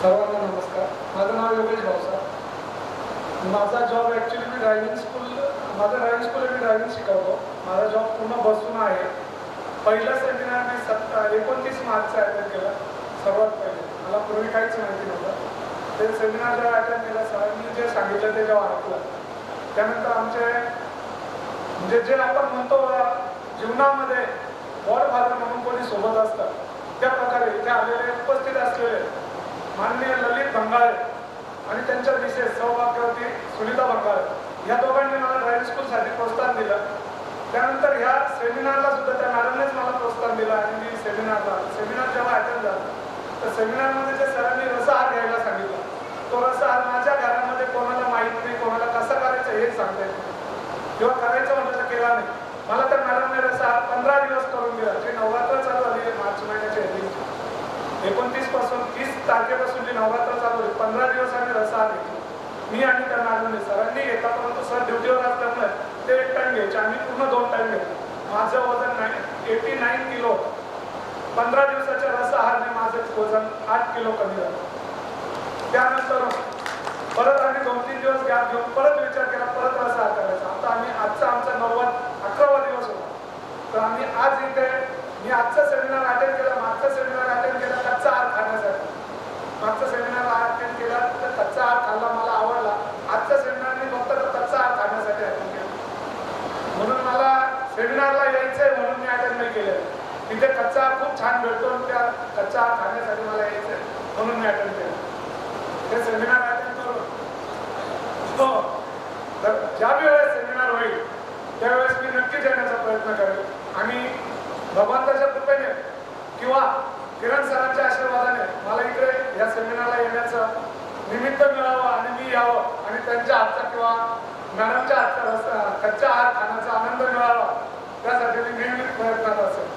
सर्वांना नमस्कार. माझं नाव योगेश भाऊसाहेब. माझा जॉब ॲक्च्युली मी ड्रायव्हिंग स्कूल मी ड्रायव्हिंग शिकवतो. माझा जॉब पूर्ण बसून आहे. पहिला सेमिनार मी 29 मार्चचा अटेंड केला. सर्वात पहिले मला पूर्वी काहीच माहिती नव्हतं. ते सेमिनार जेव्हा अटेंड केला, सरांनी जे सांगितलं ते जेव्हा ऐकलं, त्यानंतर आमचे म्हणजे जे आपण म्हणतो जीवनामध्ये गॉडफादर म्हणून कोणी सोबत असतात, त्या प्रकारे इथे आलेले उपस्थित असलेले माननीय ललित भंगाळे आणि त्यांच्या मिसेस सौभाग्यवती सुनीता भंगाळे या दोघांनी मला ड्रायव्हिंग स्कूलसाठी प्रोत्साहन दिलं. त्यानंतर ह्या सेमिनारला सुद्धा त्या मॅडमनेच मला प्रोत्साहन दिलं आणि मी सेमिनार जेव्हा अटेंड झाला तर सेमिनारमध्ये जे सरांनी रसआहार घ्यायला सांगितला, तो रसआहार माझ्या घरामध्ये कोणाला माहीत नाही, कोणाला कसं करायचं हे सांगता येत नाही किंवा करायचं म्हटलं तर केला नाही. मला तर मॅडमने रसआहार 15 दिवस करून दिला. जे नवरात्र चालू झाली मार्च महिन्याच्या एंडिंगची 29 पासून 30 तारखेपासून जी नवरात्र चालू आहे, 15 दिवस आम्ही रसआहार घेतला. मी आणि त्या मॅडमने सरांनी घेतला, परंतु सर ड्युटीवर असल्यामुळे ते एक टाइम घ्यायचे, आम्ही पूर्ण 2 टाइम घेतले. माझं वजन 89 किलो. 15 दिवसाच्या रसआहाराने माझं वजन 8 किलो कमी झालं. त्यानंतर परत आम्ही 2-3 दिवस गॅप घेऊन परत विचार केला, परत रसआहार करायचा. आता आजचा आमचा 11वा दिवस होता. तर आम्ही आज इथे मी आजचा सेमिनार अटेंड केला. मागचा सेमिनार अटेंड केला कच्चा आहार खाण्यासाठी. मागचा सेमिनार अटेंड केला तर कच्चा आहार खाल्ला, मला आवडला. आजचा सेमिनार मी फक्त कच्चा आहार खाण्यासाठी अटेंड केला. म्हणून मला सेमिनारला यायचंय म्हणून मी अटेंड नाही केलं. तिथे कच्चा आहार खूप छान भेटतो आणि त्या कच्चा आहार खाण्यासाठी मला यायचंय म्हणून मी अटेंड केलं. ते सेमिनार अटेंड करून तर ज्या वेळेस सेमिनार होईल त्यावेळेस मी नक्कीच येण्याचा प्रयत्न करेल आणि भगवंताच्या कृपेने किंवा किरण सरांच्या आशीर्वादाने मला इकडे या सेमिनारला येण्याचं निमित्त मिळावं आणि मी यावं आणि त्यांच्या हातचा किंवा मॅडमच्या हातचा कच्चा आहार खाण्याचा आनंद मिळावा, त्यासाठी मी नेहमीच प्रयत्नात असेल.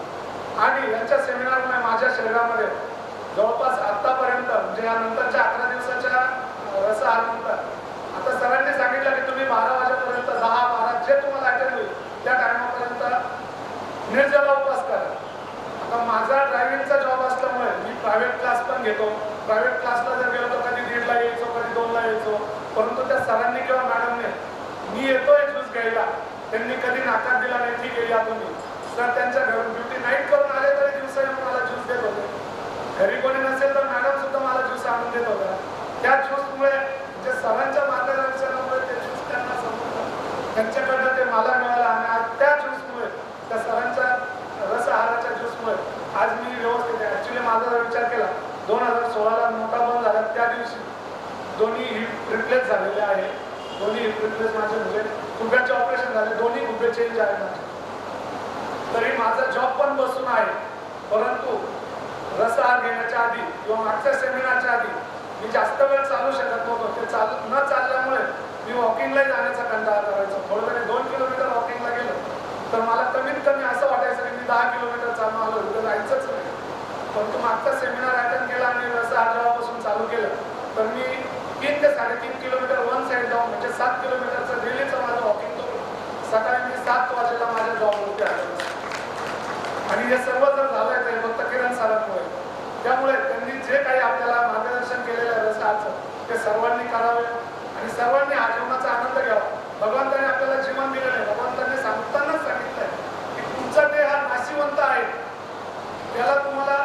आणि यांच्या सेमिनारमुळे माझ्या शरीरामध्ये जवळपास आतापर्यंत म्हणजे या नंतरच्या 11 दिवसाच्या रसआहारानंतर आता सरांनी सांगितलं की तुम्ही 12 वाजेपर्यंत 10-12 जे तुम्हाला अटेंड होईल त्या टायमापर्यंत निर्जला उपवास करा. आता माझा ड्रायव्हिंगचा जॉब असल्यामुळे मी प्रायव्हेट क्लास पण घेतो. प्रायव्हेट क्लासला जर गेलो तर कधी 1:30ला यायचो, कधी 2ला यायचो. परंतु त्या सरांनी किंवा मॅडमने मी येतोय ज्यूस घ्यायला, त्यांनी कधी नाकार दिला नाही. ठीक आहे या तुम्ही. सर त्यांच्या घरून ड्युटी नाईट करून आले तरी दिवसा येऊन मला ज्यूस देत होते. घरी कोणी नसेल तर मॅडम सुद्धा मला ज्यूस आणून देत होता. त्या ज्यूसमुळे म्हणजे सरांच्या मार्गदर्शनामुळे ते ज्यूस त्यांना समजलं, त्यांच्याकडनं ते मला मिळालं आणि आज त्या ज्यूसमुळे त्या सरांच्या रसआहाराच्या ज्यूसमुळे आज मी व्यवस्थित आहे. ॲक्च्युली माझा जर विचार केला 2016ला नोटा बंद झाल्या त्या दिवशी दोन्ही हिप रिप्लेस झालेले आहे. दोन्ही हिप रिप्लेस माझे म्हणजे गुडघ्याचे ऑपरेशन झाले, दोन्ही गुडघे चेंज आहे माझे. तरी माझा जॉब पण बसून आहे. परंतु रसआहार घेण्याच्या आधी किंवा मागच्या सेमिनारच्या आधी मी जास्त वेळ चालू शकत नव्हतो. ते न चालल्यामुळे मी वॉकिंगला जाण्याचा कंटाळा करायचो. थोडं तरी 2 किलोमीटर वॉकिंगला गेलो तर मला कमीत कमी असं वाटायचं की मी 10 किलोमीटर चालून आलो, इथं जायचंच नाही. परंतु मागचा सेमिनार अटेंड केला आणि रसआहार जेव्हापासून चालू केलं तर मी 3 ते 3.5 किलोमीटर वन साईड जाऊन म्हणजे 7 किलोमीटरचं डेलीचं माझं वॉकिंग करून सकाळी मी 7 वाजेला माझ्या जॉबवरती आलो. आणि हे सर्व जर झालंय ते फक्त किरण सरांमुळे. त्यामुळे त्यांनी जे काही आपल्याला मार्गदर्शन केलेलं आहे रसआहारचं ते सर्वांनी करावे आणि सर्वांनी हा जीवनाचा आनंद घ्यावा. भगवंताने आपल्याला जीवन दिलेलं आहे. भगवंताने सांगतानाच सांगितलंय की तुमचा देह हा नाशिवंत आहे, त्याला तुम्हाला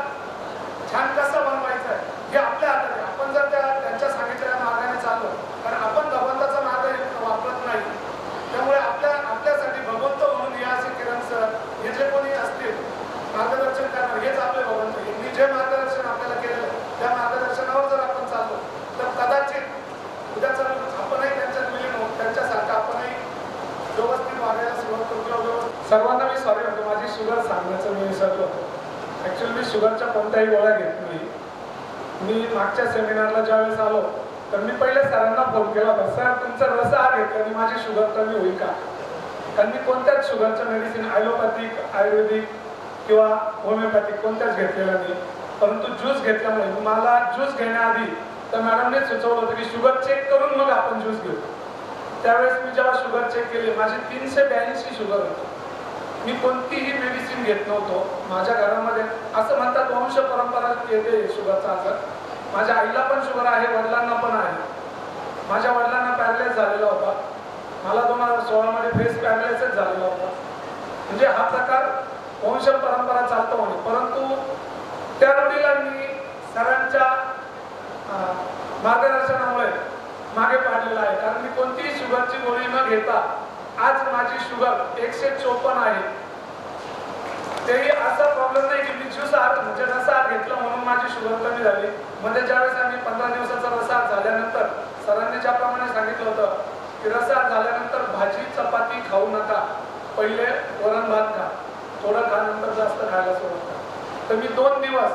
छान कसं बनवायचं आहे हे आपल्या हातात आहे. आपण जर त्यांच्या सांगितलेल्या मार्गाने चाललो कारण आपण भगवंताचा मार्ग वापरत नाही. त्यामुळे आपल्यासाठी भगवंत म्हणून हे असे किरण सर हे जे कोणी असतील मार्गदर्शन करणार हेच आपले भगवंत. यांनी जे मार्गदर्शन आपल्याला केलेलं त्या मार्गदर्शनावर जर आपण चाललो तर कदाचित उद्या चालून आपणही त्यांच्यात विलीन होऊ, त्यांच्यासारखं आपणही व्यवस्थित वागायला सुरुवात करू किंवा सर्वांना मी सॉरी म्हणतो, माझी शुगर सांगण्याचं मी विसरलो होतो. ॲक्च्युली मी शुगरच्या कोणत्याही गोळ्या घेत नाही. मी मागच्या सेमिनारला ज्यावेळेस आलो तर मी पहिले सरांना फोन केला होता, सर तुमचा रसआहार घेतल्याने माझी शुगर कमी होईल का? कारण मी कोणत्याच शुगरच्या मेडिसिन ॲलोपॅथिक, आयुर्वेदिक किंवा होमिओपॅथिक कोणत्याच घेतलेल्या नाही. परंतु ज्यूस घेतल्यामुळे मला ज्यूस घेण्याआधी तर मॅडमने सुचवलं होतं की शुगर चेक करून मग आपण ज्यूस घेऊ. त्यावेळेस मी जेव्हा शुगर चेक केली माझी 382 शुगर होती. मी कोणतीही मेडिसिन घेत नव्हतो. माझ्या घरामध्ये असं म्हणतात वंश परंपरा येते शुगरचा आजार. माझ्या आईला पण शुगर आहे, वडिलांना पण आहे. माझ्या वडिलांना पॅरालाइज झालेला होता, मला 2016 मध्ये फेस पॅरालाइसिस झालेला होता. म्हणजे हा प्रकार वंश परंपरा चालतो म्हणे. परंतु त्या रूढीला मी सरांच्या मार्गदर्शनामुळे मागे पाडलेला आहे. कारण मी कोणतीही शुगरची गोळी न घेता आज माझी शुगर 154 आहे. तेही असा प्रॉब्लेम नाही की मी ज्यूस आहार म्हणजे रसाहार घेतला म्हणून माझी शुगर कमी झाली. म्हणजे ज्यावेळेस आम्ही 15 दिवसाचा रसाहार झाल्यानंतर सरांनी ज्याप्रमाणे सांगितलं होतं की रसाहार झाल्यानंतर भाजी चपाती खाऊ नका, पहिले वरण भात खा, थोडं खा, नंतर जास्त खायला सुरुवात करा. तर मी 2 दिवस,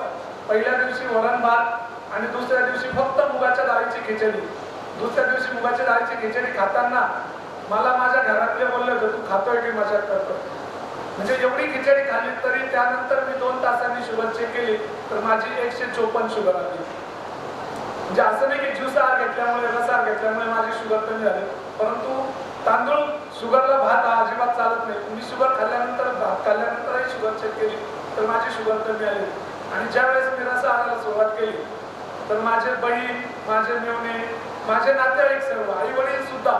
पहिल्या दिवशी वरण भात आणि दुसऱ्या दिवशी फक्त मुगाच्या डाळीची खिचडी. दुसऱ्या दिवशी मुगाच्या डाळीची खिचडी खाताना मला माझ्या घरातले बोलले होते तू खातोय की मजाक करतोय. म्हणजे एवढी खिचडी खाल्ली तरी त्यानंतर मी 2 तासांनी शुगर चेक केली तर माझी 154 शुगर आली. म्हणजे असं नाही की ज्यूस आहार घेतल्यामुळे रसाहार घेतल्यामुळे माझी शुगर कमी झाली. परंतु तांदूळ शुगरला भात हा अजिबात चालत नाही. मी शुगर खाल्ल्यानंतर भात खाल्ल्यानंतरही शुगर चेक केली तर माझी शुगर कमी आली. आणि ज्यावेळेस मी रसाहाराला सुरुवात केली तर माझे बहीण, माझे मेवणे, माझे नातेवाईक सर्व, आई वडील सुद्धा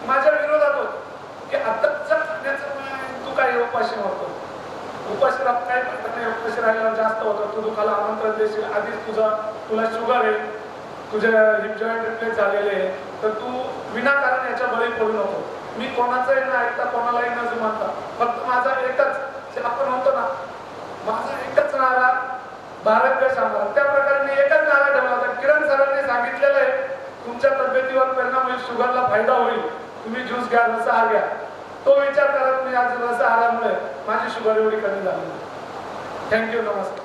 माझ्या विरोधात होते की आताच्या खाण्याचं तू काय उपाशी होतो, उपाशी राहत काय फायदा नाही, उपाशी राहिल्यावर जास्त होतं, तू दुखाला आमंत्रण देशील, आधीच तुला शुगर आहे, तुझे हिप जॉईंट रिप्लेस झालेले आहे, तर तू विनाकारण याच्या बळी पडू नको. मी कोणाचंही न ऐकता कोणालाही न जुमानता फक्त माझा एकच जे आपण होतो ना, माझा एकच नारा भारत देश आम्हाला. त्या प्रकारे मी एकच नारा ठेवला होता. किरण सरांनी सांगितलेलं आहे तुमच्या तब्येतीवर परिणाम होईल, शुगरला फायदा होईल, तुम्ही ज्यूस घ्या, रसाहार घ्या. तो विचार करत मी आज रसाहारामुळे माझी शुगर एवढी कमी झाली. थँक्यू, नमस्कार.